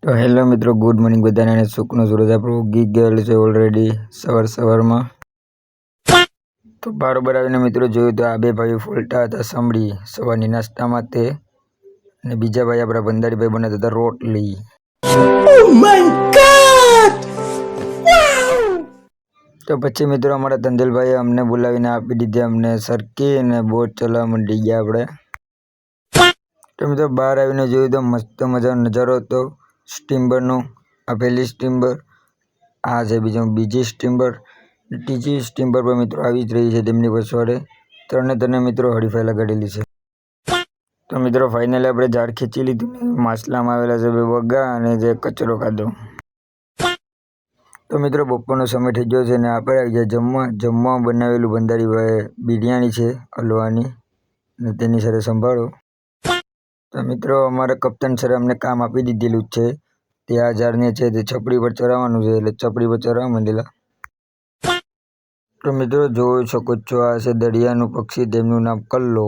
તો હેલો મિત્રો, good morning બધાને. અને સુખનો સૂરજ આપણો ઉગી ગયેલો છે ઓલરેડી સવારમાં. તો બરાબર આવીને મિત્રો જોયું તો આ બે ભાઈઓ ફોલતા હતા સમડી સવારની નાસ્તામાં તે, અને બીજા ભાઈ આપણા ભંડારીભાઈ બનાવતા હતા રોટલી. તો પછી મિત્રો અમારા તંજલભાઈએ અમને બોલાવીને આપી દીધી અમને સરકી, અને બોટ ચલાવવા માંડી ગયા આપણે. તો મિત્રો બહાર આવીને જોયું તો મસ્ત મજાનો નજારો હતો સ્ટીમ્બરનો. આ પહેલી સ્ટીમ્બર, આ છે બીજી સ્ટીમ્બર, ત્રીજી સ્ટીમ્બર પર મિત્રો આવી જ રહી છે તેમની પછવાડે. ત્રણે મિત્રો હરીફાઈ લગાડેલી છે. તો મિત્રો ફાઇનલી આપણે ઝાડ ખેંચી લીધું. માછલામાં આવેલા છે બે વગા અને જે કચરો ખાધો. તો મિત્રો બપોરનો સમય થઈ ગયો છે અને આપણે આવી ગયા જમવા બનાવેલું ભંડારીભાઈ બિરયાની છે હલવાની, અને તેની સાથે સંભાળો. તો મિત્રો અમારા કપ્તાન સરે અમને કામ આપી દીધેલું છે. તે આ ઝાડને છે તે છપડી પર ચડાવવાનું છે, એટલે છપડી પર ચડાવવા માંડેલા. તો મિત્રો જોઈ શકો છો, આ છે દરિયાનું પક્ષી, તેમનું નામ કલ્લો.